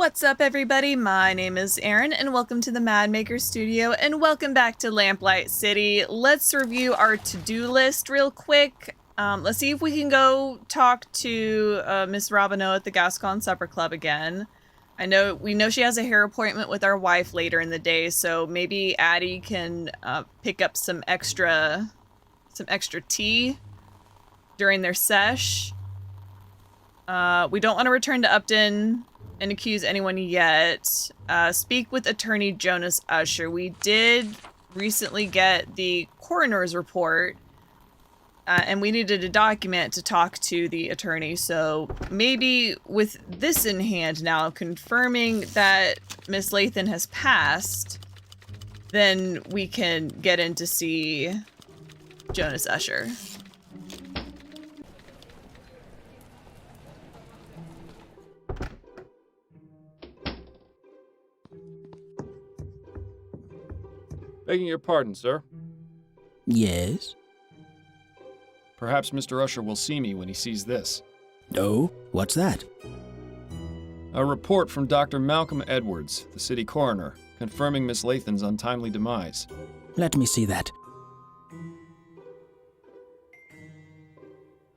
What's up, everybody? My name is Erin, and welcome to the Mad Maker Studio, and welcome back to Lamplight City. Let's review our to-do list real quick. Let's see if we can go talk to Miss Robino at the Gascon Supper Club again. We know she has a hair appointment with our wife later in the day, so maybe Addie can pick up some extra tea during their sesh. We don't want to return to Upton and accuse anyone yet. Speak with attorney Jonas Usher. We did recently get the coroner's report, and we needed a document to talk to the attorney. So maybe with this in hand now, confirming that Miss Lathan has passed, then we can get in to see Jonas Usher. Begging your pardon, sir. Yes? Perhaps Mr. Usher will see me when he sees this. Oh, what's that? A report from Dr. Malcolm Edwards, the city coroner, confirming Miss Lathan's untimely demise. Let me see that.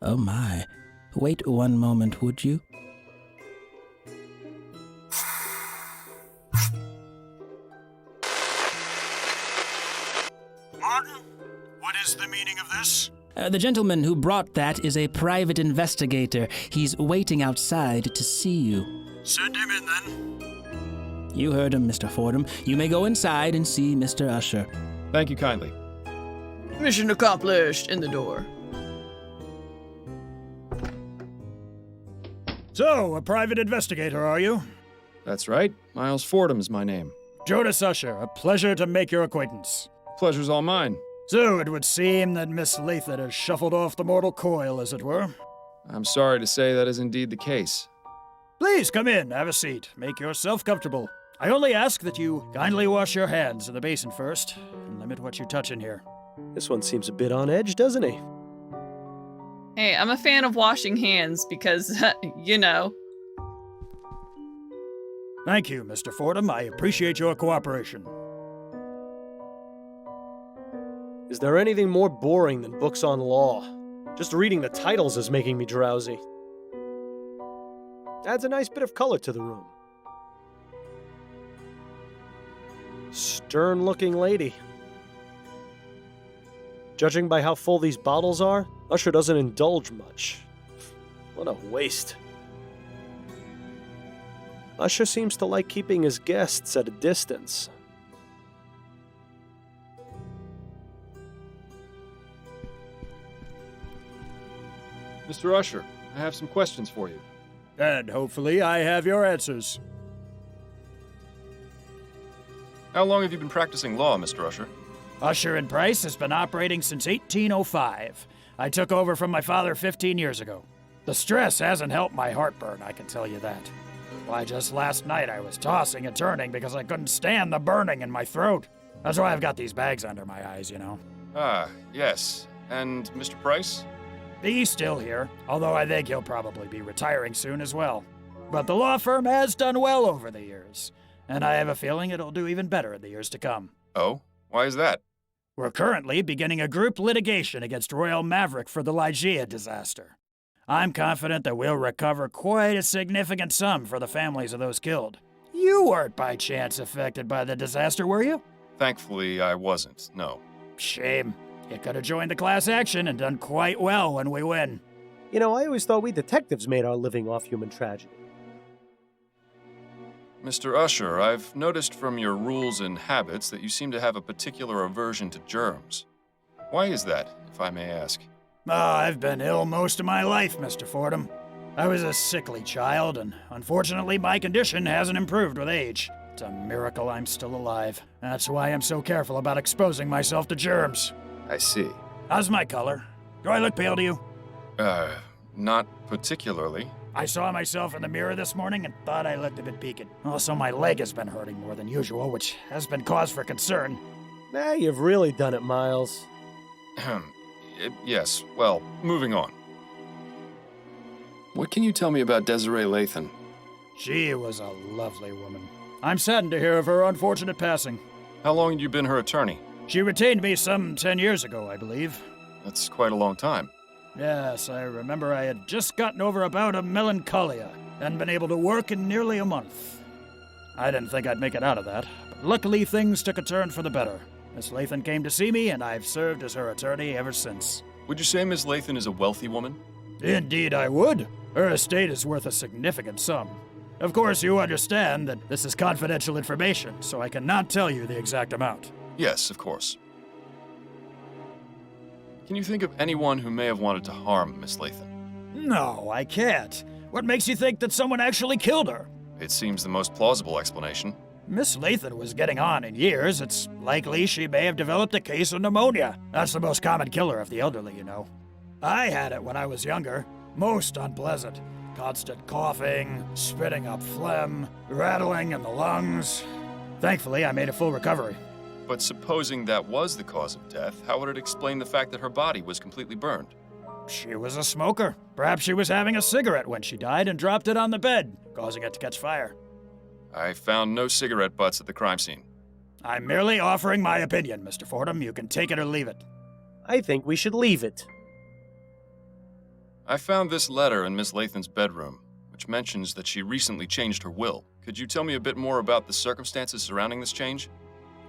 Oh my. Wait one moment, would you? Martin, what is the meaning of this? The gentleman who brought that is a private investigator. He's waiting outside to see you. Send him in, then. You heard him, Mr. Fordham. You may go inside and see Mr. Usher. Thank you kindly. Mission accomplished. In the door. So, a private investigator, are you? That's right. Miles Fordham is my name. Jonas Usher, a pleasure to make your acquaintance. Pleasure's all mine. So, it would seem that Miss Lathan has shuffled off the mortal coil, as it were. I'm sorry to say that is indeed the case. Please come in, have a seat. Make yourself comfortable. I only ask that you kindly wash your hands in the basin first, and limit what you touch in here. This one seems a bit on edge, doesn't he? Hey, I'm a fan of washing hands because, you know. Thank you, Mr. Fordham. I appreciate your cooperation. Is there anything more boring than books on law? Just reading the titles is making me drowsy. Adds a nice bit of color to the room. Stern-looking lady. Judging by how full these bottles are, Usher doesn't indulge much. What a waste. Usher seems to like keeping his guests at a distance. Mr. Usher, I have some questions for you. And hopefully I have your answers. How long have you been practicing law, Mr. Usher? Usher and Price has been operating since 1805. I took over from my father 15 years ago. The stress hasn't helped my heartburn, I can tell you that. Why, just last night I was tossing and turning because I couldn't stand the burning in my throat. That's why I've got these bags under my eyes, you know. Ah, yes. And Mr. Price? He's still here, although I think he'll probably be retiring soon as well. But the law firm has done well over the years, and I have a feeling it'll do even better in the years to come. Oh? Why is that? We're currently beginning a group litigation against Royal Maverick for the Lygia disaster. I'm confident that we'll recover quite a significant sum for the families of those killed. You weren't by chance affected by the disaster, were you? Thankfully, I wasn't, no. Shame. You could have joined the class action and done quite well when we win. You know, I always thought we detectives made our living off human tragedy. Mr. Usher, I've noticed from your rules and habits that you seem to have a particular aversion to germs. Why is that, if I may ask? I've been ill most of my life, Mr. Fordham. I was a sickly child, and unfortunately my condition hasn't improved with age. It's a miracle I'm still alive. That's why I'm so careful about exposing myself to germs. I see. How's my color? Do I look pale to you? Not particularly. I saw myself in the mirror this morning and thought I looked a bit peaked. Also, my leg has been hurting more than usual, which has been cause for concern. Nah, you've really done it, Miles. Yes, well, moving on. What can you tell me about Desiree Lathan? She was a lovely woman. I'm saddened to hear of her unfortunate passing. How long had you been her attorney? She retained me some 10 years ago, I believe. That's quite a long time. Yes, I remember I had just gotten over a bout of melancholia and been able to work in nearly a month. I didn't think I'd make it out of that, but luckily things took a turn for the better. Miss Lathan came to see me, and I've served as her attorney ever since. Would you say Miss Lathan is a wealthy woman? Indeed I would. Her estate is worth a significant sum. Of course, you understand that this is confidential information, so I cannot tell you the exact amount. Yes, of course. Can you think of anyone who may have wanted to harm Miss Lathan? No, I can't. What makes you think that someone actually killed her? It seems the most plausible explanation. Miss Lathan was getting on in years. It's likely she may have developed a case of pneumonia. That's the most common killer of the elderly, you know. I had it when I was younger. Most unpleasant. Constant coughing, spitting up phlegm, rattling in the lungs. Thankfully, I made a full recovery. But supposing that was the cause of death, how would it explain the fact that her body was completely burned? She was a smoker. Perhaps she was having a cigarette when she died and dropped it on the bed, causing it to catch fire. I found no cigarette butts at the crime scene. I'm merely offering my opinion, Mr. Fordham. You can take it or leave it. I think we should leave it. I found this letter in Miss Lathan's bedroom, which mentions that she recently changed her will. Could you tell me a bit more about the circumstances surrounding this change?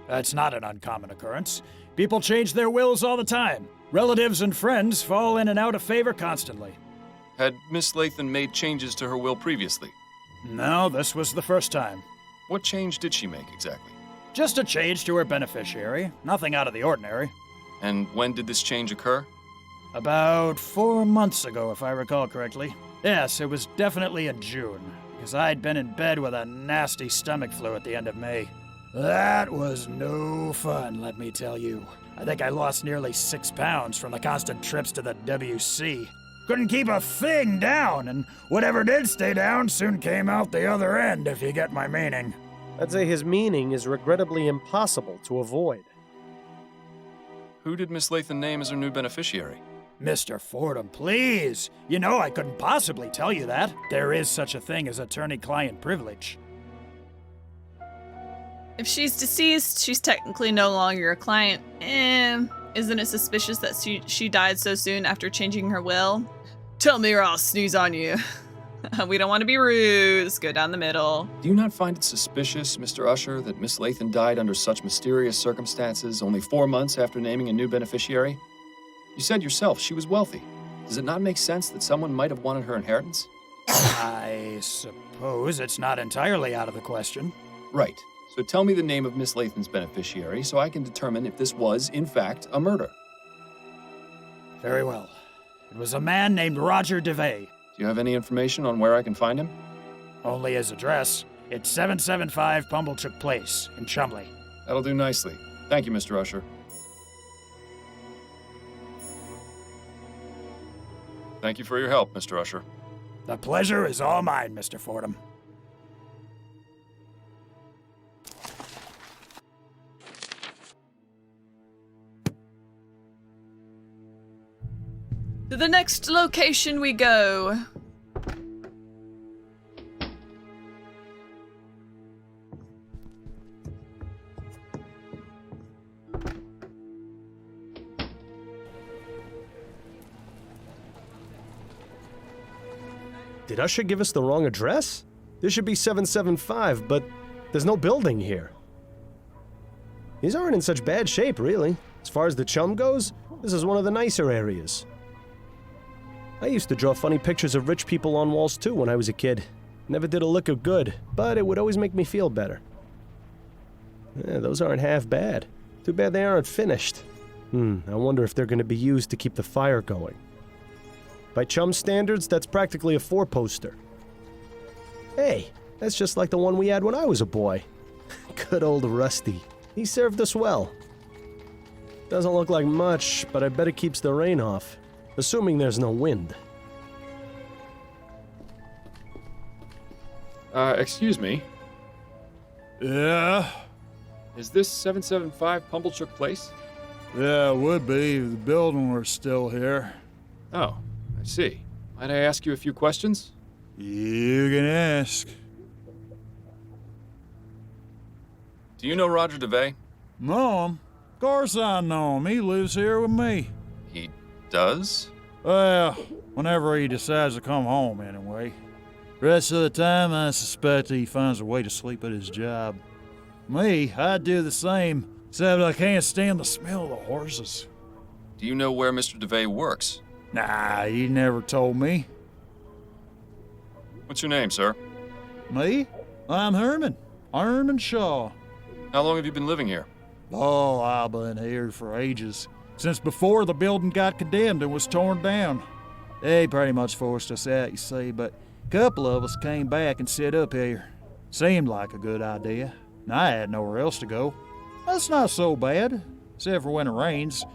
That's not an uncommon occurrence. People change their wills all the time. Relatives and friends fall in and out of favor constantly. Had Miss Lathan made changes to her will previously? No, this was the first time. What change did she make exactly? Just a change to her beneficiary. Nothing out of the ordinary. And when did this change occur? About 4 months ago, if I recall correctly. Yes, it was definitely in June, because I'd been in bed with a nasty stomach flu at the end of May. That was no fun, let me tell you. I think I lost nearly 6 pounds from the constant trips to the WC. Couldn't keep a thing down, and whatever did stay down soon came out the other end, if you get my meaning. I'd say his meaning is regrettably impossible to avoid. Who did Miss Lathan name as her new beneficiary? Mr. Fordham, please! You know I couldn't possibly tell you that. There is such a thing as attorney-client privilege. If she's deceased, she's technically no longer your client. Isn't it suspicious that she died so soon after changing her will? Tell me or I'll sneeze on you. We don't want to be rude. Let's go down the middle. Do you not find it suspicious, Mr. Usher, that Miss Lathan died under such mysterious circumstances only 4 months after naming a new beneficiary? You said yourself she was wealthy. Does it not make sense that someone might have wanted her inheritance? I suppose it's not entirely out of the question. Right. So tell me the name of Miss Lathan's beneficiary so I can determine if this was, in fact, a murder. Very well. It was a man named Roger DeVay. Do you have any information on where I can find him? Only his address. It's 775 Pumblechook Place in Chumley. That'll do nicely. Thank you, Mr. Usher. Thank you for your help, Mr. Usher. The pleasure is all mine, Mr. Fordham. To the next location we go. Did Usher give us the wrong address? This should be 775, but there's no building here. These aren't in such bad shape, really. As far as the chum goes, this is one of the nicer areas. I used to draw funny pictures of rich people on walls too when I was a kid. Never did a lick of good, but it would always make me feel better. Yeah, those aren't half bad. Too bad they aren't finished. I wonder if they're going to be used to keep the fire going. By chum standards, that's practically a 4-poster. Hey, that's just like the one we had when I was a boy. Good old Rusty. He served us well. Doesn't look like much, but I bet it keeps the rain off. Assuming there's no wind. Excuse me. Yeah? Is this 775 Pumblechook Place? Yeah, it would be if the building were still here. Oh, I see. Might I ask you a few questions? You can ask. Do you know Roger DeVay? Know him? Of course I know him. He lives here with me. He does? Well, whenever he decides to come home, anyway. Rest of the time, I suspect he finds a way to sleep at his job. Me, I'd do the same, except I can't stand the smell of the horses. Do you know where Mr. DeVay works? Nah, he never told me. What's your name, sir? Me? I'm Herman Shaw. How long have you been living here? Oh, I've been here for ages. Since before the building got condemned and was torn down. They pretty much forced us out, you see, but a couple of us came back and set up here. Seemed like a good idea. And I had nowhere else to go. That's not so bad, except for when it rains.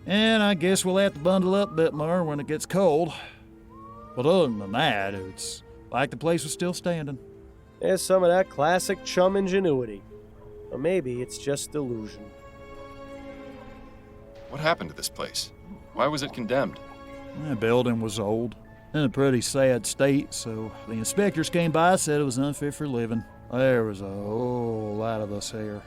And I guess we'll have to bundle up a bit more when it gets cold. But other than that, it's like the place was still standing. There's some of that classic chum ingenuity. Or maybe it's just delusion. What happened to this place? Why was it condemned? The building was old, in a pretty sad state, so the inspectors came by and said it was unfit for living. There was a whole lot of us here.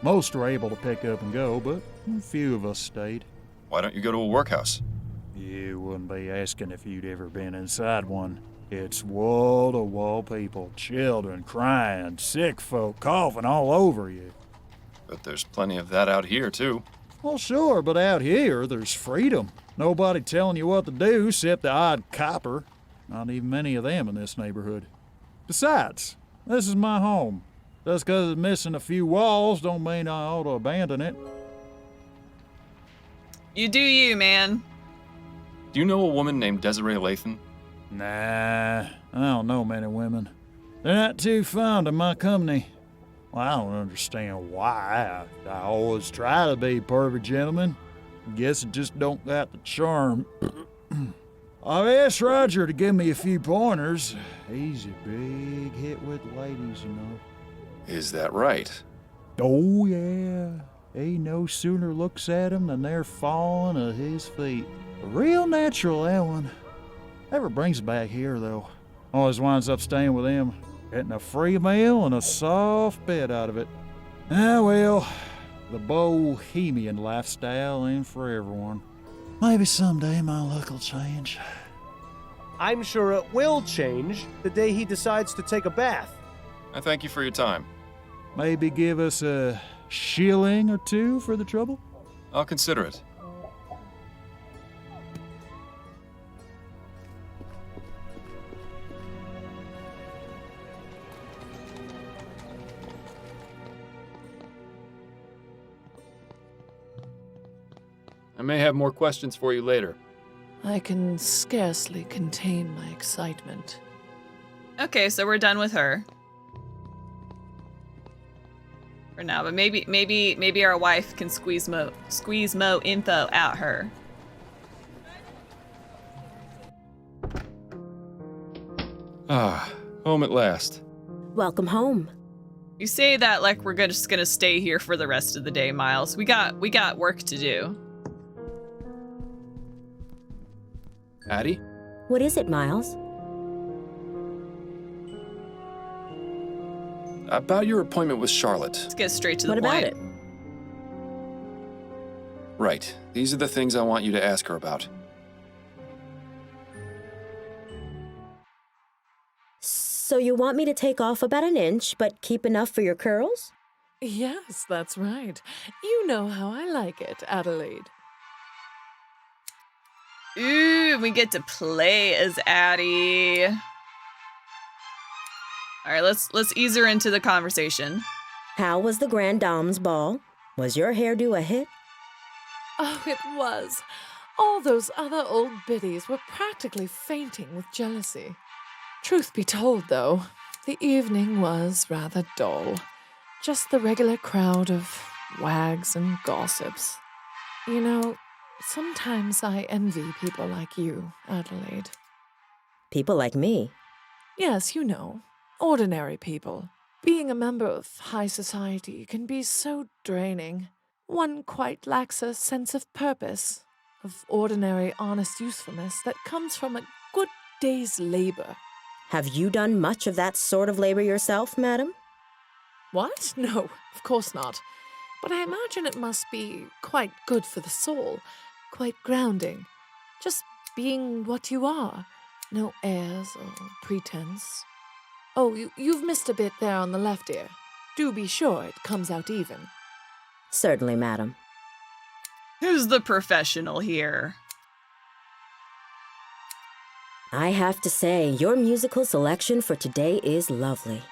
Most were able to pick up and go, but a few of us stayed. Why don't you go to a workhouse? You wouldn't be asking if you'd ever been inside one. It's wall-to-wall people, children crying, sick folk coughing all over you. But there's plenty of that out here, too. Well, sure, but out here, there's freedom. Nobody telling you what to do except the odd copper. Not even many of them in this neighborhood. Besides, this is my home. Just 'cause it's missing a few walls don't mean I ought to abandon it. You do you, man. Do you know a woman named Desiree Lathan? Nah, I don't know many women. They're not too fond of my company. Well, I don't understand why. I always try to be a perfect gentleman. Guess it just don't got the charm. I've asked Roger to give me a few pointers. He's a big hit with ladies, you know. Is that right? Oh, yeah. He no sooner looks at 'em than they're falling at his feet. Real natural, that one. Never brings it back here, though. Always winds up staying with him, getting a free meal and a soft bed out of it. Ah, well, the bohemian lifestyle ain't for everyone. Maybe someday my luck will change. I'm sure it will change the day he decides to take a bath. I thank you for your time. Maybe give us a shilling or two for the trouble? I'll consider it. I may have more questions for you later. I can scarcely contain my excitement. Okay, so we're done with her. For now, but maybe our wife can squeeze mo info out her. Ah, home at last. Welcome home. You say that like we're just gonna stay here for the rest of the day, Miles. We got work to do. Addie? What is it, Miles? About your appointment with Charlotte. Let's get straight to the What point. about it? Right. These are the things I want you to ask her about. So you want me to take off about an inch, but keep enough for your curls? Yes, that's right. You know how I like it, Adelaide. Ooh, we get to play as Addie. All right, let's ease her into the conversation. How was the Grand Dame's ball? Was your hairdo a hit? Oh, it was. All those other old biddies were practically fainting with jealousy. Truth be told, though, the evening was rather dull. Just the regular crowd of wags and gossips. You know, sometimes I envy people like you, Adelaide. People like me. Yes, you know, ordinary people. Being a member of high society can be so draining. One quite lacks a sense of purpose, of ordinary honest usefulness that comes from a good day's labor. Have you done much of that sort of labor yourself, madam? What? No, of course not. But I imagine it must be quite good for the soul, quite grounding. Just being what you are. No airs or pretense. Oh, you've missed a bit there on the left ear. Do be sure it comes out even. Certainly, madam. Who's the professional here? I have to say, your musical selection for today is lovely.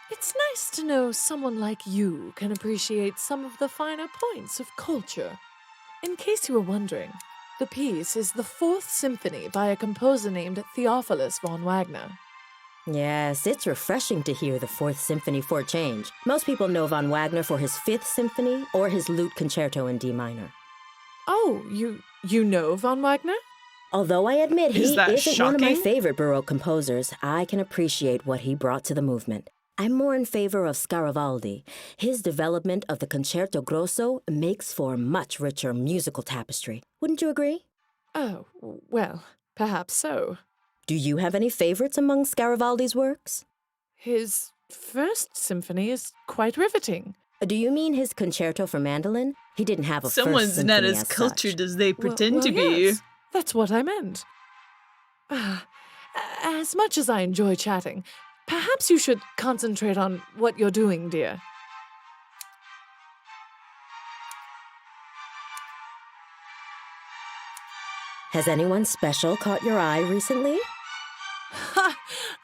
It's nice to know someone like you can appreciate some of the finer points of culture. In case you were wondering, the piece is the Fourth Symphony by a composer named Theophilus von Wagner. Yes, it's refreshing to hear the Fourth Symphony for a change. Most people know von Wagner for his Fifth Symphony or his Lute Concerto in D minor. Oh, you know von Wagner? Although I admit he Is that isn't one of my shocking? favorite Baroque composers, I can appreciate what he brought to the movement. I'm more in favor of Scaravaldi. His development of the Concerto Grosso makes for a much richer musical tapestry. Wouldn't you agree? Oh, well, perhaps so. Do you have any favorites among Scaravaldi's works? His First Symphony is quite riveting. Do you mean his Concerto for Mandolin? He didn't have a Someone's first symphony not as as cultured such. as they pretend Well, to be. yes, that's what I meant. As much as I enjoy chatting, perhaps you should concentrate on what you're doing, dear. Has anyone special caught your eye recently? Ha!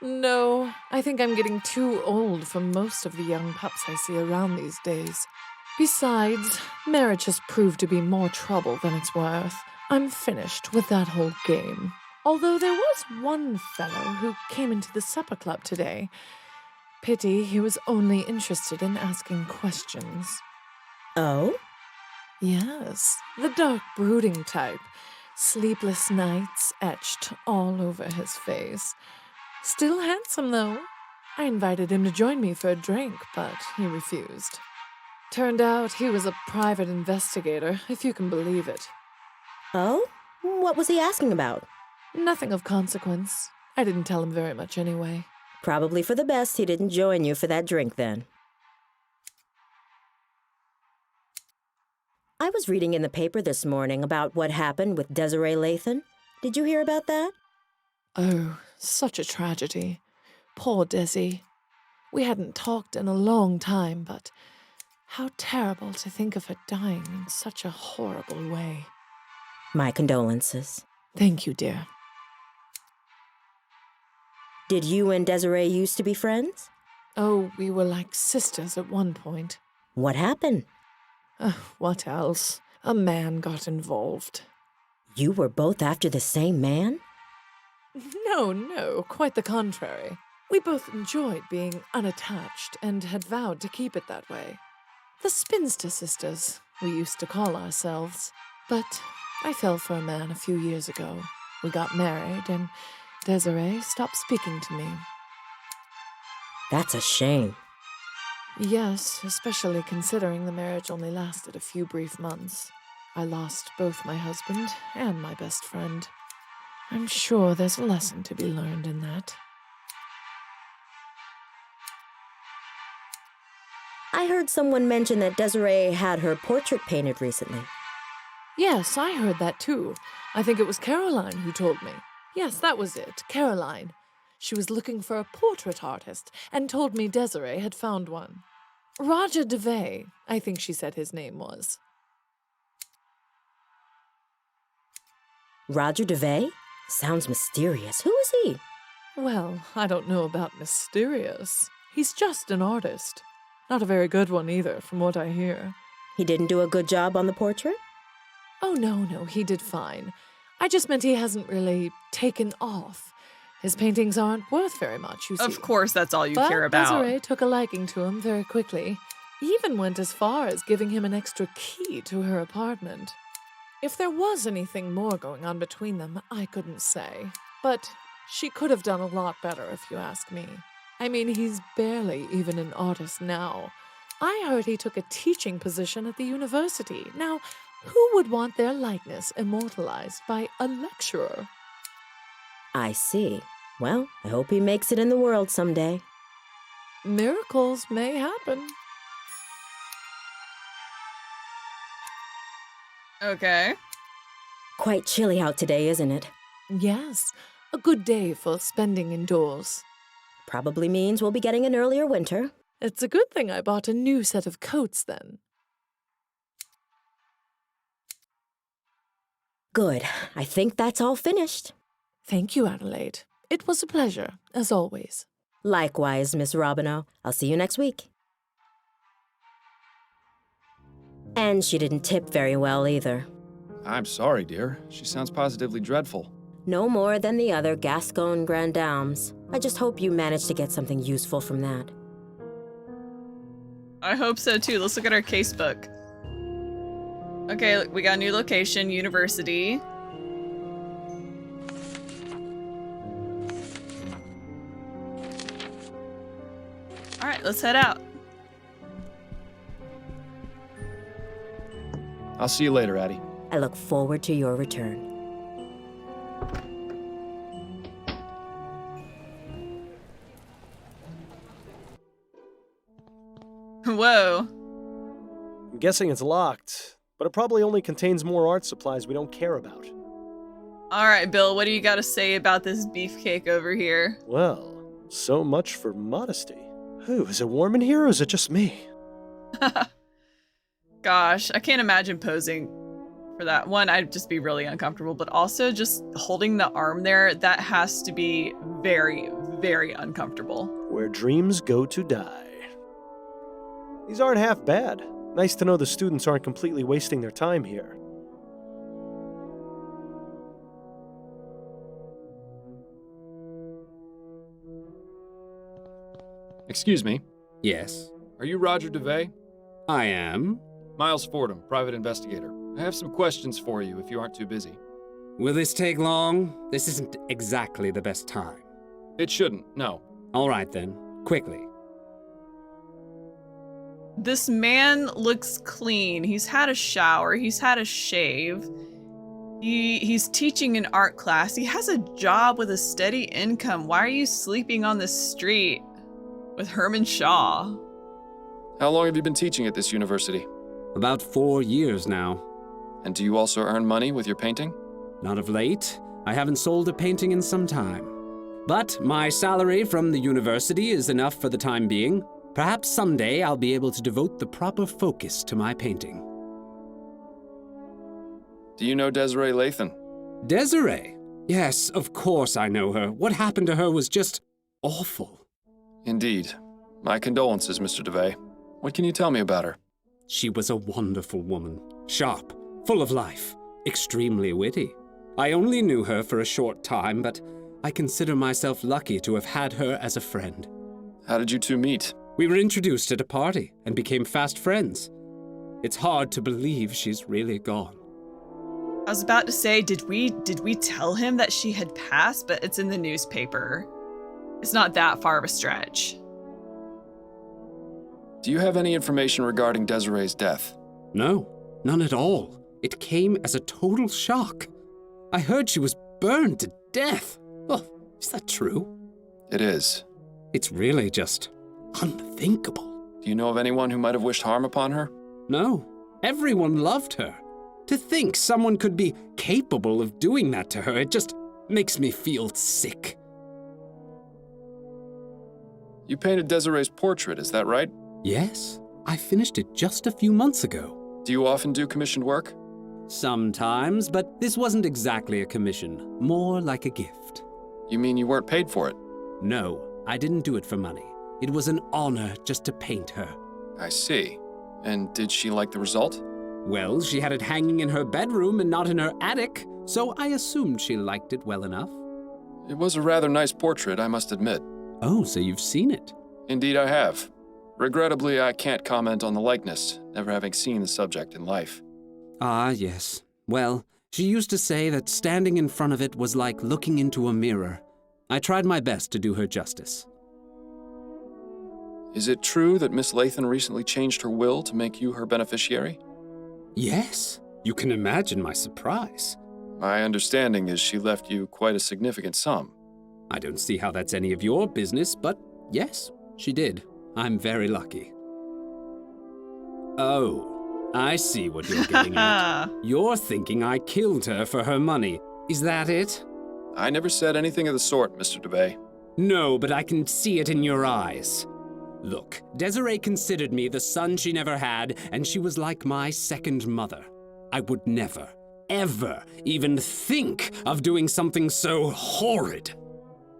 No, I think I'm getting too old for most of the young pups I see around these days. Besides, marriage has proved to be more trouble than it's worth. I'm finished with that whole game. Although there was one fellow who came into the supper club today. Pity he was only interested in asking questions. Oh? Yes, the dark brooding type. Sleepless nights etched all over his face. Still handsome, though. I invited him to join me for a drink, but he refused. Turned out he was a private investigator, if you can believe it. Oh? What was he asking about? Nothing of consequence. I didn't tell him very much anyway. Probably for the best he didn't join you for that drink then. I was reading in the paper this morning about what happened with Desiree Lathan. Did you hear about that? Oh, such a tragedy. Poor Desi. We hadn't talked in a long time, but how terrible to think of her dying in such a horrible way. My condolences. Thank you, dear. Did you and Desiree used to be friends? Oh, we were like sisters at one point. What happened? What else? A man got involved. You were both after the same man? No, quite the contrary. We both enjoyed being unattached and had vowed to keep it that way. The spinster sisters, we used to call ourselves. But I fell for a man a few years ago. We got married, and Desiree stopped speaking to me. That's a shame. Yes, especially considering the marriage only lasted a few brief months. I lost both my husband and my best friend. I'm sure there's a lesson to be learned in that. I heard someone mention that Desiree had her portrait painted recently. Yes, I heard that too. I think it was Caroline who told me. Yes, that was it, Caroline. She was looking for a portrait artist and told me Desiree had found one. Roger DeVay, I think she said his name was. Roger DeVay? Sounds mysterious. Who is he? Well, I don't know about mysterious. He's just an artist. Not a very good one either, from what I hear. He didn't do a good job on the portrait? Oh, no, he did fine. I just meant he hasn't really taken off. His paintings aren't worth very much, you see. Of course, that's all you But care about. Desiree took a liking to him very quickly. Even went as far as giving him an extra key to her apartment. If there was anything more going on between them, I couldn't say. But she could have done a lot better, if you ask me. I mean, he's barely even an artist now. I heard he took a teaching position at the university. Now, who would want their likeness immortalized by a lecturer? I see. Well, I hope he makes it in the world someday. Miracles may happen. Okay. Quite chilly out today, isn't it? Yes, a good day for spending indoors. Probably means we'll be getting an earlier winter. It's a good thing I bought a new set of coats then. Good. I think that's all finished. Thank you, Adelaide. It was a pleasure, as always. Likewise, Miss Robinow. I'll see you next week. And she didn't tip very well either. I'm sorry, dear. She sounds positively dreadful. No more than the other Gascon Grand Dames. I just hope you managed to get something useful from that. I hope so too. Let's look at our casebook. Okay, we got a new location, university. All right, let's head out. I'll see you later, Addie. I look forward to your return. Whoa. I'm guessing it's locked, but it probably only contains more art supplies we don't care about. All right, Bill, what do you got to say about this beefcake over here? Well, so much for modesty. Ooh, is it warm in here or is it just me? Gosh, I can't imagine posing for that. One, I'd just be really uncomfortable, but also just holding the arm there, that has to be very, very uncomfortable. Where dreams go to die. These aren't half bad. Nice to know the students aren't completely wasting their time here. Excuse me. Yes, Are you Roger DeVay? I am. Miles Fordham, private investigator. I have some questions for you if you aren't too busy. Will this take long? This isn't exactly the best time. It shouldn't, no. All right then, quickly. This man looks clean. He's had a shower. He's had a shave. He's teaching an art class. He has a job with a steady income. Why are you sleeping on the street with Herman Shaw? How long have you been teaching at this university? About 4 years now. And do you also earn money with your painting? Not of late. I haven't sold a painting in some time. But my salary from the university is enough for the time being. Perhaps someday I'll be able to devote the proper focus to my painting. Do you know Desiree Lathan? Desiree? Yes, of course I know her. What happened to her was just awful. Indeed. My condolences, Mr. DeVay. What can you tell me about her? She was a wonderful woman. Sharp, full of life, extremely witty. I only knew her for a short time, but I consider myself lucky to have had her as a friend. How did you two meet? We were introduced at a party and became fast friends. It's hard to believe she's really gone. I was about to say, did we tell him that she had passed? But it's in the newspaper. It's not that far of a stretch. Do you have any information regarding Desiree's death? No, none at all. It came as a total shock. I heard she was burned to death. Oh, is that true? It is. It's really just unthinkable. Do you know of anyone who might have wished harm upon her? No, everyone loved her. To think someone could be capable of doing that to her, it just makes me feel sick. You painted Desiree's portrait, is that right? Yes, I finished it just a few months ago. Do you often do commissioned work? Sometimes, but this wasn't exactly a commission, more like a gift. You mean you weren't paid for it? No, I didn't do it for money. It was an honor just to paint her. I see. And did she like the result? Well, she had it hanging in her bedroom and not in her attic, so I assumed she liked it well enough. It was a rather nice portrait, I must admit. Oh, so you've seen it? Indeed I have. Regrettably, I can't comment on the likeness, never having seen the subject in life. Ah, yes. Well, she used to say that standing in front of it was like looking into a mirror. I tried my best to do her justice. Is it true that Miss Lathan recently changed her will to make you her beneficiary? Yes. You can imagine my surprise. My understanding is she left you quite a significant sum. I don't see how that's any of your business, but yes, she did. I'm very lucky. Oh, I see what you're getting at. You're thinking I killed her for her money. Is that it? I never said anything of the sort, Mr. DeBay. No, but I can see it in your eyes. Look, Desiree considered me the son she never had, and she was like my second mother. I would never, ever even think of doing something so horrid.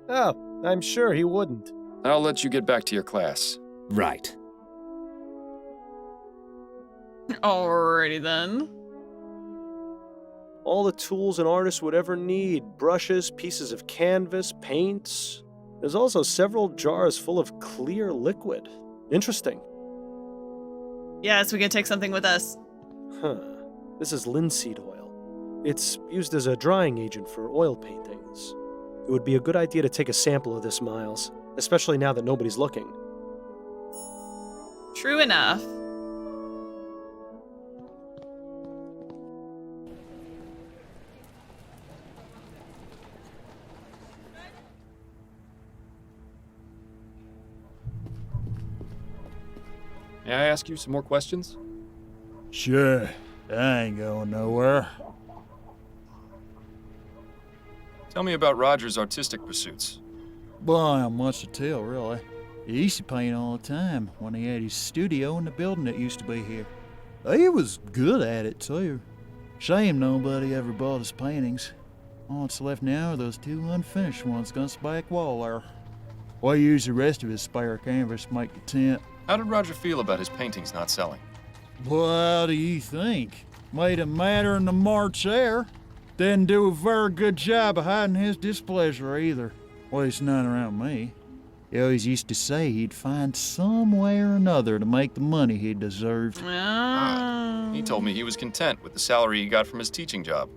Oh, I'm sure he wouldn't. I'll let you get back to your class. Right. Alrighty then. All the tools an artist would ever need. Brushes, pieces of canvas, paints. There's also several jars full of clear liquid. Interesting. Yes, we can take something with us. Huh. This is linseed oil. It's used as a drying agent for oil paintings. It would be a good idea to take a sample of this, Miles, especially now that nobody's looking. True enough. May I ask you some more questions? Sure, I ain't going nowhere. Tell me about Roger's artistic pursuits. Well, not much to tell, really. He used to paint all the time when he had his studio in the building that used to be here. He was good at it, too. Shame nobody ever bought his paintings. All that's left now are those two unfinished ones against the back wall there. We used the rest of his spare canvas to make the tent. How did Roger feel about his paintings not selling? What do you think? Made him madder in the March air. Didn't do a very good job of hiding his displeasure either. At least none around me. He always used to say he'd find some way or another to make the money he deserved. He told me he was content with the salary he got from his teaching job.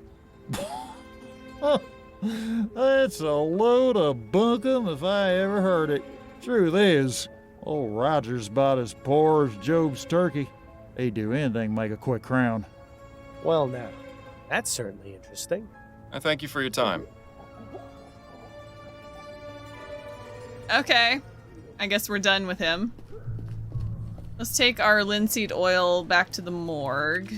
That's a load of bunkum if I ever heard it. Truth is, old Roger's about as poor as Job's turkey. He'd do anything to make a quick crown. Well, now, that's certainly interesting. I thank you for your time. Okay. I guess we're done with him. Let's take our linseed oil back to the morgue.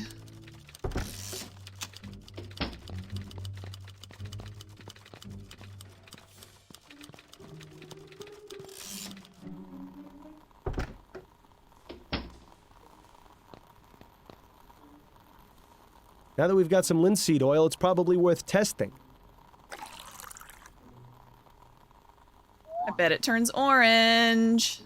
Now that we've got some linseed oil, it's probably worth testing. I bet it turns orange.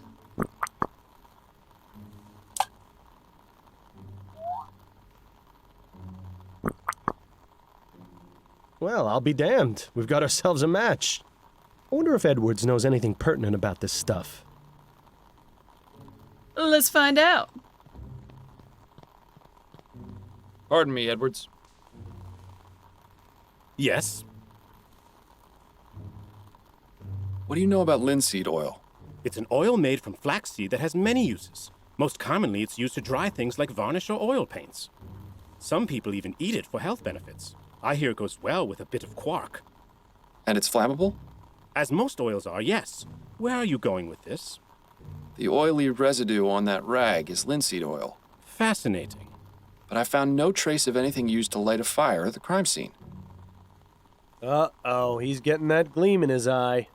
Well, I'll be damned. We've got ourselves a match. I wonder if Edwards knows anything pertinent about this stuff. Let's find out. Pardon me, Edwards. Yes? What do you know about linseed oil? It's an oil made from flaxseed that has many uses. Most commonly, it's used to dry things like varnish or oil paints. Some people even eat it for health benefits. I hear it goes well with a bit of quark. And it's flammable? As most oils are, yes. Where are you going with this? The oily residue on that rag is linseed oil. Fascinating. But I found no trace of anything used to light a fire at the crime scene. Uh-oh, he's getting that gleam in his eye.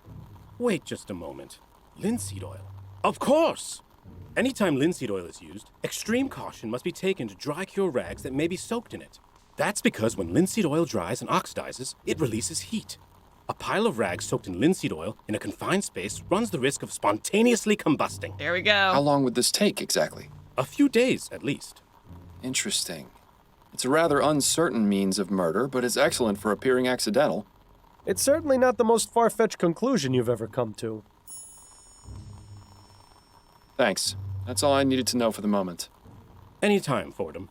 Wait just a moment. Linseed oil? Of course! Anytime linseed oil is used, extreme caution must be taken to dry cure rags that may be soaked in it. That's because when linseed oil dries and oxidizes, it releases heat. A pile of rags soaked in linseed oil in a confined space runs the risk of spontaneously combusting. There we go. How long would this take exactly? A few days, at least. Interesting. It's a rather uncertain means of murder, but it's excellent for appearing accidental. It's certainly not the most far-fetched conclusion you've ever come to. Thanks. That's all I needed to know for the moment. Anytime, Fordham.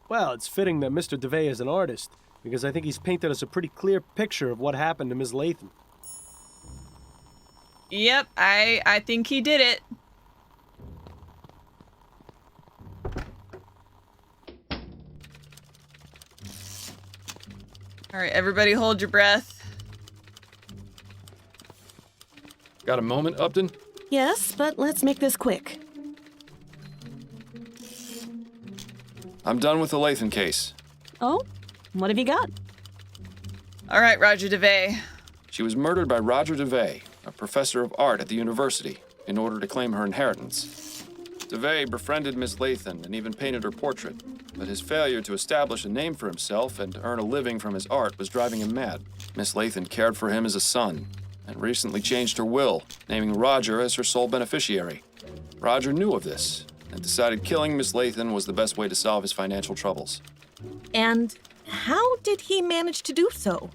Well, it's fitting that Mr. DeVay is an artist, because I think he's painted us a pretty clear picture of what happened to Miss Latham. Yep, I think he did it. All right, everybody hold your breath. Got a moment, Upton? Yes, but let's make this quick. I'm done with the Lathan case. Oh? What have you got? All right, Roger DeVay. She was murdered by Roger DeVay, a professor of art at the university, in order to claim her inheritance. DeVay befriended Miss Lathan and even painted her portrait, but his failure to establish a name for himself and to earn a living from his art was driving him mad. Miss Lathan cared for him as a son, and recently changed her will, naming Roger as her sole beneficiary. Roger knew of this, and decided killing Miss Lathan was the best way to solve his financial troubles. And how did he manage to do so?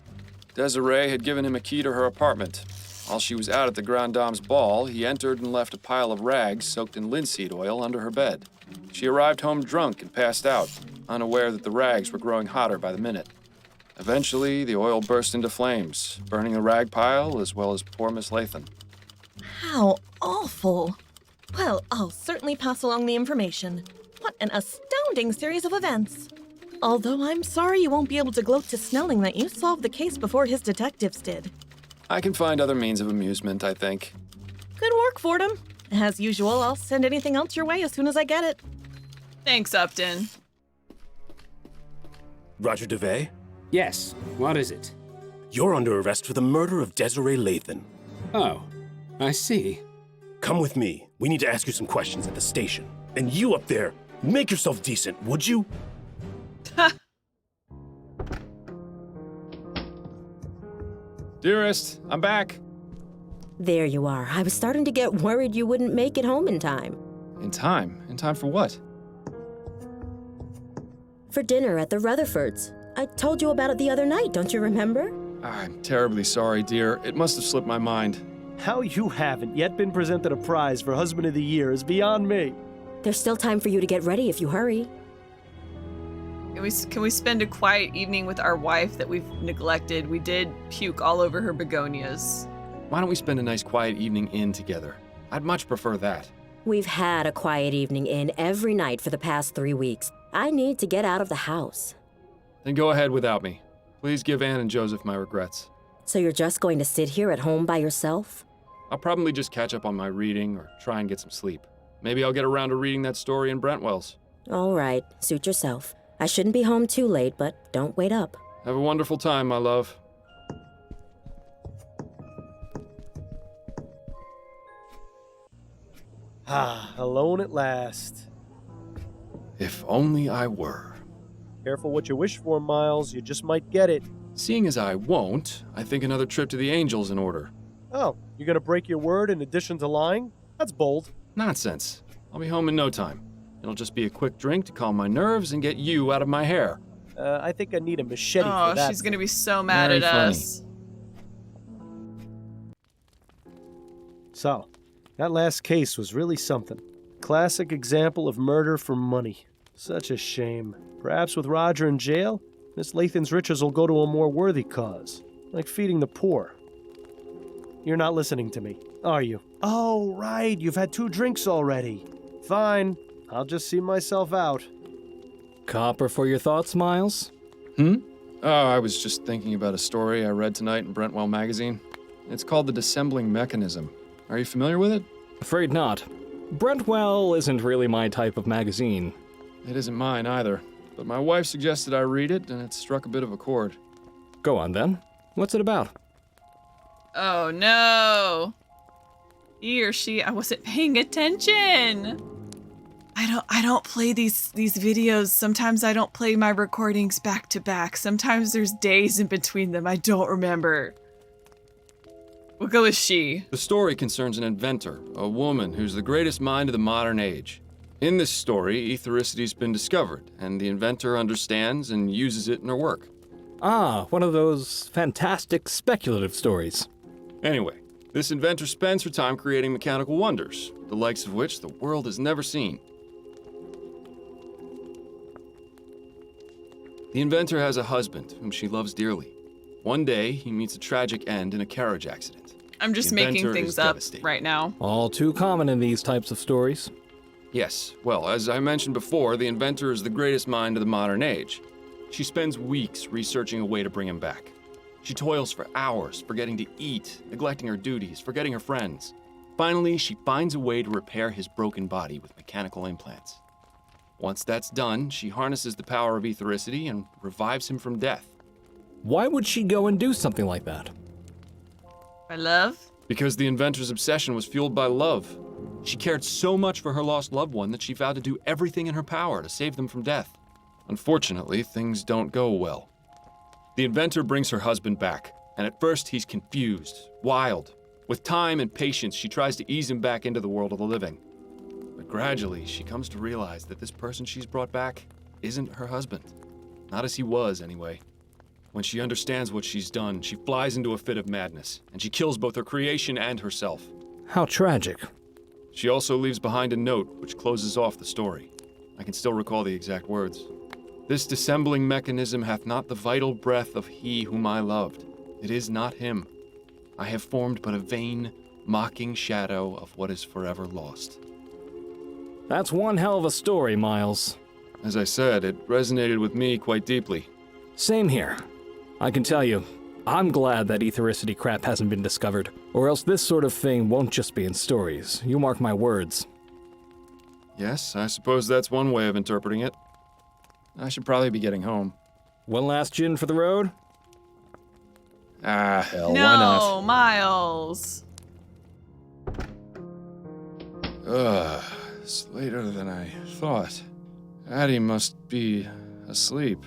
Desiree had given him a key to her apartment. While she was out at the Grand Dame's ball, he entered and left a pile of rags soaked in linseed oil under her bed. She arrived home drunk and passed out, unaware that the rags were growing hotter by the minute. Eventually, the oil burst into flames, burning the rag pile as well as poor Miss Lathan. How awful. Well, I'll certainly pass along the information. What an astounding series of events. Although I'm sorry you won't be able to gloat to Snelling that you solved the case before his detectives did. I can find other means of amusement, I think. Good work, Fordham. As usual, I'll send anything else your way as soon as I get it. Thanks, Upton. Roger DeVay, Yes, what is it? you're under arrest for the murder of Desiree Lathan. Oh, I see. Come with me. We need to ask you some questions at the station. And you up there, make yourself decent, would you? Dearest, I'm back. There you are. I was starting to get worried you wouldn't make it home in time. In time? In time for what? For dinner at the Rutherfords. I told you about it the other night, don't you remember? I'm terribly sorry, dear. It must have slipped my mind. How you haven't yet been presented a prize for Husband of the Year is beyond me. There's still time for you to get ready if you hurry. Can we spend a quiet evening with our wife that we've neglected? We did puke all over her begonias. Why don't we spend a nice quiet evening in together? I'd much prefer that. We've had a quiet evening in every night for the past 3 weeks. I need to get out of the house. Then go ahead without me. Please give Anne and Joseph my regrets. So you're just going to sit here at home by yourself? I'll probably just catch up on my reading or try and get some sleep. Maybe I'll get around to reading that story in Brentwell's. All right, suit yourself. I shouldn't be home too late, but don't wait up. Have a wonderful time, my love. Ah, alone at last. If only I were. Careful what you wish for, Miles. You just might get it. Seeing as I won't, I think another trip to the Angel's in order. Oh, you're gonna break your word in addition to lying? That's bold. Nonsense. I'll be home in no time. It'll just be a quick drink to calm my nerves and get you out of my hair. I think I need a machete Oh, for that. she's gonna be so mad Very at funny. us. So, that last case was really something. Classic example of murder for money. Such a shame. Perhaps with Roger in jail, Miss Lathan's riches will go to a more worthy cause, like feeding the poor. You're not listening to me, are you? Oh, right, you've had 2 drinks already. Fine, I'll just see myself out. Copper for your thoughts, Miles? Oh, I was just thinking about a story I read tonight in Brentwell magazine. It's called The Dissembling Mechanism. Are you familiar with it? Afraid not. Brentwell isn't really my type of magazine. It isn't mine either, but my wife suggested I read it, and it struck a bit of a chord. Go on then. What's it about? Oh no. He or she, I wasn't paying attention. I don't play these videos. Sometimes I don't play my recordings back to back. Sometimes there's days in between them. I don't remember. We'll go with she. The story concerns an inventor, a woman who's the greatest mind of the modern age. In this story, ethericity's been discovered, and the inventor understands and uses it in her work. Ah, one of those fantastic speculative stories. Anyway, this inventor spends her time creating mechanical wonders, the likes of which the world has never seen. The inventor has a husband whom she loves dearly. One day, he meets a tragic end in a carriage accident. I'm just The making inventor things is up devastated. right now. All too common in these types of stories. Yes, well, as I mentioned before, the inventor is the greatest mind of the modern age. She spends weeks researching a way to bring him back. She toils for hours, forgetting to eat, neglecting her duties, forgetting her friends. Finally, she finds a way to repair his broken body with mechanical implants. Once that's done, she harnesses the power of ethericity and revives him from death. Why would she go and do something like that? My love? Because the inventor's obsession was fueled by love. She cared so much for her lost loved one that she vowed to do everything in her power to save them from death. Unfortunately, things don't go well. The inventor brings her husband back, and at first he's confused, wild. With time and patience, she tries to ease him back into the world of the living. But gradually, she comes to realize that this person she's brought back isn't her husband. Not as he was, anyway. When she understands what she's done, she flies into a fit of madness, and she kills both her creation and herself. How tragic. She also leaves behind a note which closes off the story. I can still recall the exact words. This dissembling mechanism hath not the vital breath of he whom I loved. It is not him. I have formed but a vain, mocking shadow of what is forever lost. That's one hell of a story, Miles. As I said, it resonated with me quite deeply. Same here. I can tell you, I'm glad that ethericity crap hasn't been discovered, or else this sort of thing won't just be in stories. You mark my words. Yes, I suppose that's one way of interpreting it. I should probably be getting home. One last gin for the road? Hell, No, why not? Miles. It's later than I thought. Addie must be asleep.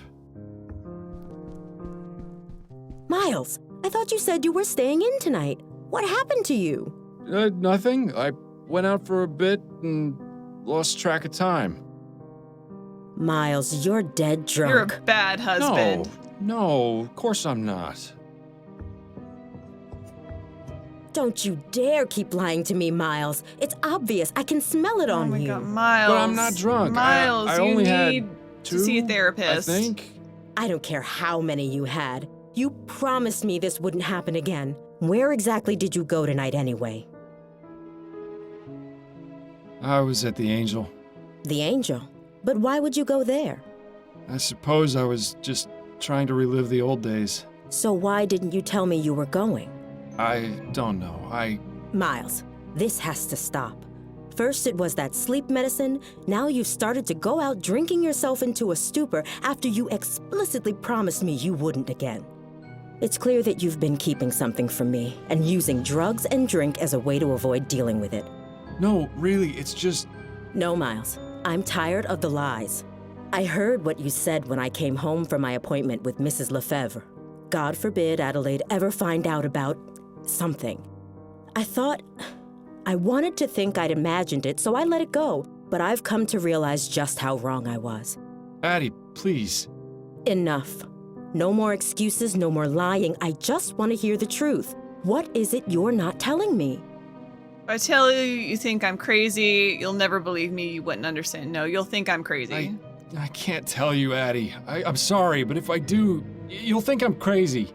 Miles, I thought you said you were staying in tonight. What happened to you? Nothing. I went out for a bit and lost track of time. Miles, you're dead drunk. You're a bad husband. No, of course I'm not. Don't you dare keep lying to me, Miles. It's obvious. I can smell it Oh on my you. god, Miles. But I'm not drunk. Miles, I you only had need two, to see a therapist. I think. I don't care how many you had. You promised me this wouldn't happen again. Where exactly did you go tonight anyway? I was at the Angel. The Angel? But why would you go there? I suppose I was just trying to relive the old days. So why didn't you tell me you were going? I don't know. Miles, this has to stop. First it was that sleep medicine, now you've started to go out drinking yourself into a stupor after you explicitly promised me you wouldn't again. It's clear that you've been keeping something from me and using drugs and drink as a way to avoid dealing with it. No, really, it's just... No, Miles. I'm tired of the lies. I heard what you said when I came home from my appointment with Mrs. Lefebvre. God forbid Adelaide ever find out about something. I wanted to think I'd imagined it, so I let it go, but I've come to realize just how wrong I was. Addie, please. Enough. No more excuses, no more lying. I just want to hear the truth. What is it you're not telling me? If I tell you you think I'm crazy, you'll never believe me, you wouldn't understand. No, you'll think I'm crazy. I can't tell you, Addie. I'm sorry, but if I do, you'll think I'm crazy.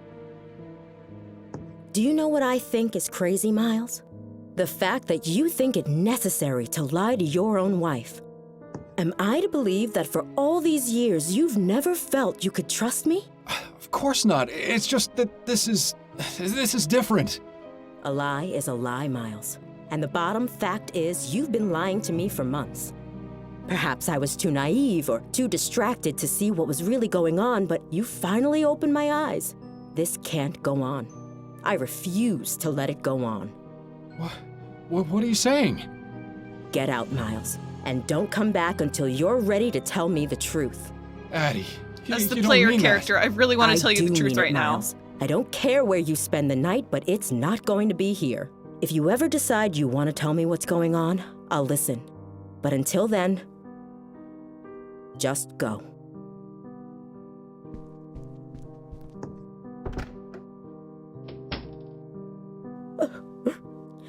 Do you know what I think is crazy, Miles? The fact that you think it necessary to lie to your own wife. Am I to believe that for all these years you've never felt you could trust me? Of course not. It's just that this is different. A lie is a lie, Miles. And the bottom fact is you've been lying to me for months. Perhaps I was too naive or too distracted to see what was really going on, but you finally opened my eyes. This can't go on. I refuse to let it go on. What are you saying? Get out, Miles, and don't come back until you're ready to tell me the truth. Addie, That's the you don't player mean that. character. I really want to tell you the truth right now. Miles. I don't care where you spend the night, but it's not going to be here. If you ever decide you want to tell me what's going on, I'll listen. But until then, just go.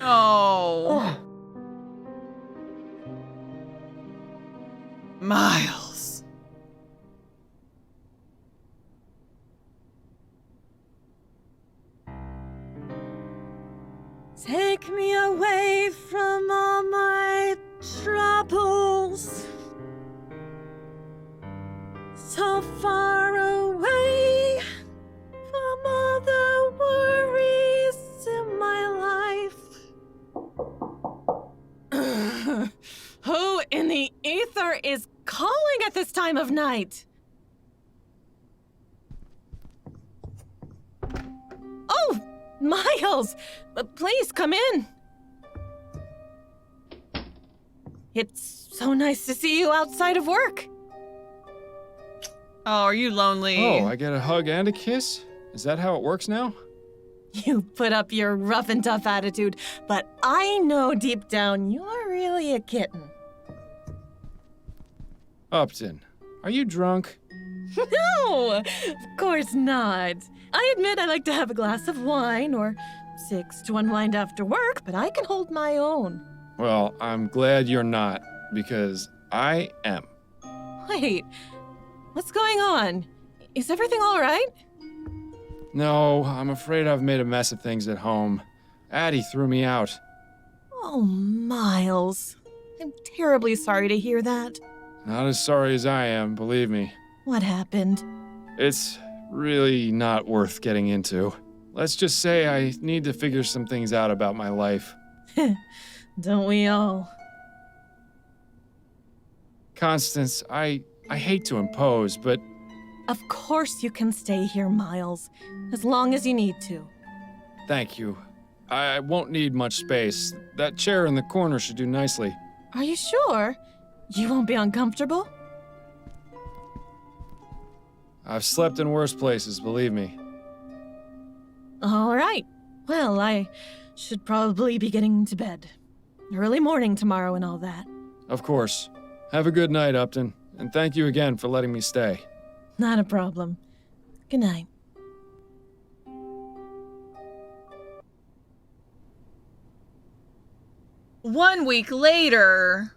Oh. Miles. Take me away from all my troubles. So far away from all the Who in the ether is calling at this time of night? Oh, Miles! Please come in. It's so nice to see you outside of work. Oh, are you lonely? Oh, I get a hug and a kiss? Is that how it works now? You put up your rough and tough attitude, but I know deep down you're really a kitten. Upton, are you drunk? No, of course not. I admit I like to have a glass of wine or 6 to unwind after work, but I can hold my own. Well, I'm glad you're not, because I am. Wait, what's going on? Is everything all right? No, I'm afraid I've made a mess of things at home. Addie threw me out. Oh, Miles. I'm terribly sorry to hear that. Not as sorry as I am, believe me. What happened? It's really not worth getting into. Let's just say I need to figure some things out about my life. Don't we all? Constance, I hate to impose, but Of course you can stay here, Miles, as long as you need to. thank you. I won't need much space. That chair in the corner should do nicely. Are you sure? You won't be uncomfortable? I've slept in worse places, believe me. All right. Well, I should probably be getting to bed. Early morning tomorrow and all that. Of course. Have a good night, Upton, and thank you again for letting me stay. Not a problem. Good night. One week later.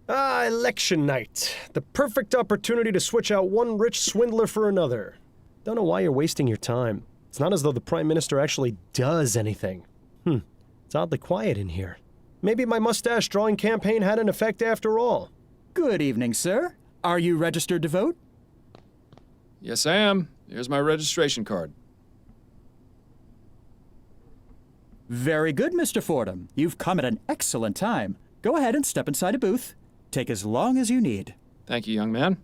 Election night. The perfect opportunity to switch out one rich swindler for another. Don't know why you're wasting your time. It's not as though the Prime Minister actually does anything. It's oddly quiet in here. Maybe my mustache drawing campaign had an effect after all. Good evening, sir. Are you registered to vote? Yes, I am. Here's my registration card. Very good, Mr. Fordham. You've come at an excellent time. Go ahead and step inside a booth. Take as long as you need. Thank you, young man.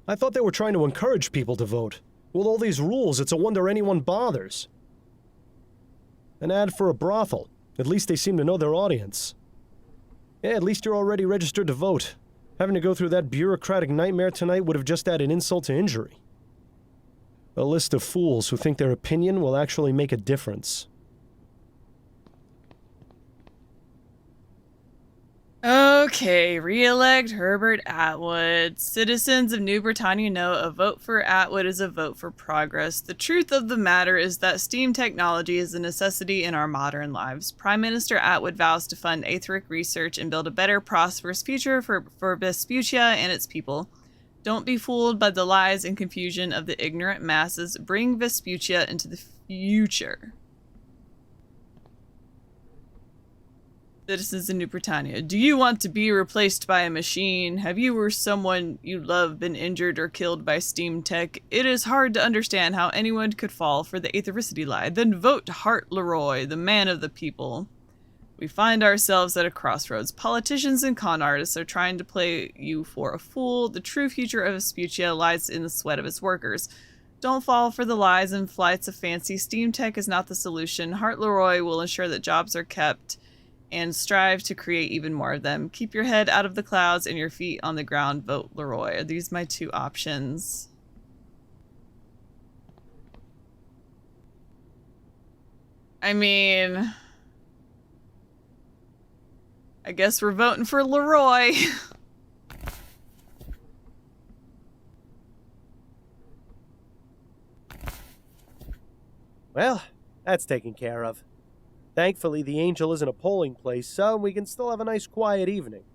I thought they were trying to encourage people to vote. With all these rules, it's a wonder anyone bothers. An ad for a brothel. At least they seem to know their audience. Yeah, at least you're already registered to vote. Having to go through that bureaucratic nightmare tonight would have just added insult to injury. A list of fools who think their opinion will actually make a difference. Okay, re-elect Herbert Atwood. Citizens of New Britannia know a vote for Atwood is a vote for progress. The truth of the matter is that STEAM technology is a necessity in our modern lives. Prime Minister Atwood vows to fund aetheric research and build a better, prosperous future for Vespuccia and its people. Don't be fooled by the lies and confusion of the ignorant masses. Bring Vespuccia into the future. Citizens in New Britannia, do you want to be replaced by a machine? Have you or someone you love been injured or killed by STEAM tech? It is hard to understand how anyone could fall for the aethericity lie. Then vote Hart Leroy, the man of the people. We find ourselves at a crossroads. Politicians and con artists are trying to play you for a fool. The true future of Vespuccia lies in the sweat of its workers. Don't fall for the lies and flights of fancy. STEAM tech is not the solution. Hart Leroy will ensure that jobs are kept and strive to create even more of them. Keep your head out of the clouds and your feet on the ground. Vote Leroy. Are these my two options? I mean, I guess we're voting for Leroy. Well, that's taken care of. Thankfully, the Angel isn't a polling place, so we can still have a nice quiet evening.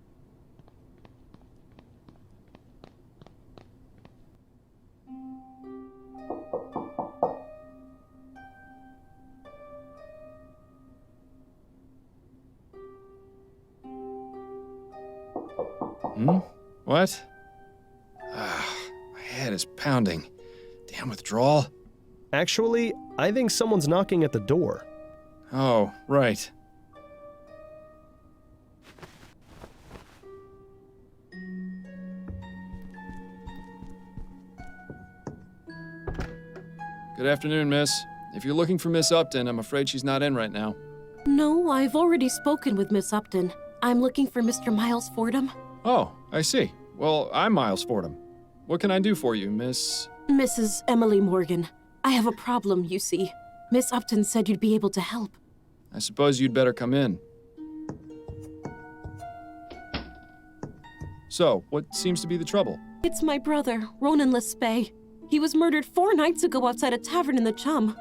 What? My head is pounding. Damn withdrawal. Actually, I think someone's knocking at the door. Oh, right. Good afternoon, miss. If you're looking for Miss Upton, I'm afraid she's not in right now. No, I've already spoken with Miss Upton. I'm looking for Mr. Miles Fordham. Oh, I see. Well, I'm Miles Fordham. What can I do for you, Miss... Mrs. Emily Morgan. I have a problem, you see. Miss Upton said you'd be able to help. I suppose you'd better come in. So, what seems to be the trouble? It's my brother, Ronan Lespay. He was murdered 4 nights ago outside a tavern in the Chum.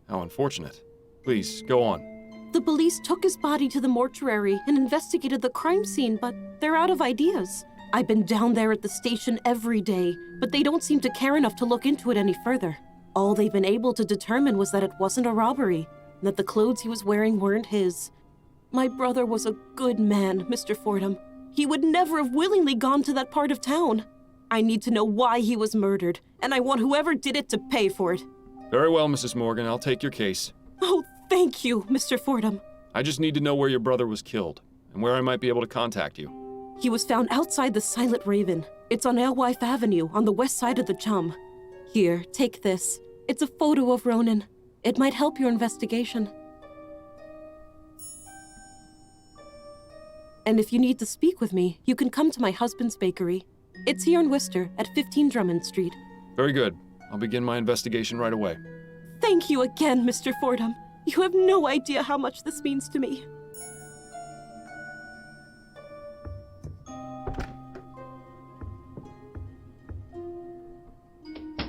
How unfortunate. Please, go on. The police took his body to the mortuary and investigated the crime scene, but they're out of ideas. I've been down there at the station every day, but they don't seem to care enough to look into it any further. All they've been able to determine was that it wasn't a robbery, and that the clothes he was wearing weren't his. My brother was a good man, Mr. Fordham. He would never have willingly gone to that part of town. I need to know why he was murdered, and I want whoever did it to pay for it. Very well, Mrs. Morgan. I'll take your case. Oh, thank you, Mr. Fordham. I just need to know where your brother was killed, and where I might be able to contact you. He was found outside the Silent Raven. It's on Alewife Avenue, on the west side of the Chum. Here, take this. It's a photo of Ronan. It might help your investigation. And if you need to speak with me, you can come to my husband's bakery. It's here in Worcester, at 15 Drummond Street. Very good. I'll begin my investigation right away. Thank you again, Mr. Fordham. You have no idea how much this means to me.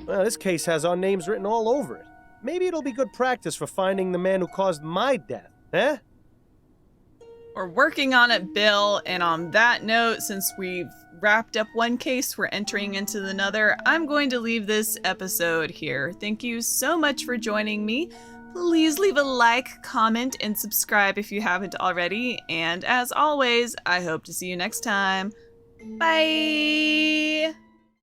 Well, this case has our names written all over it. Maybe it'll be good practice for finding the man who caused my death, eh? We're working on it, Bill, and on that note, since we've wrapped up one case, we're entering into another. I'm going to leave this episode here. Thank you so much for joining me. Please leave a like, comment, and subscribe if you haven't already. And as always, I hope to see you next time. Bye!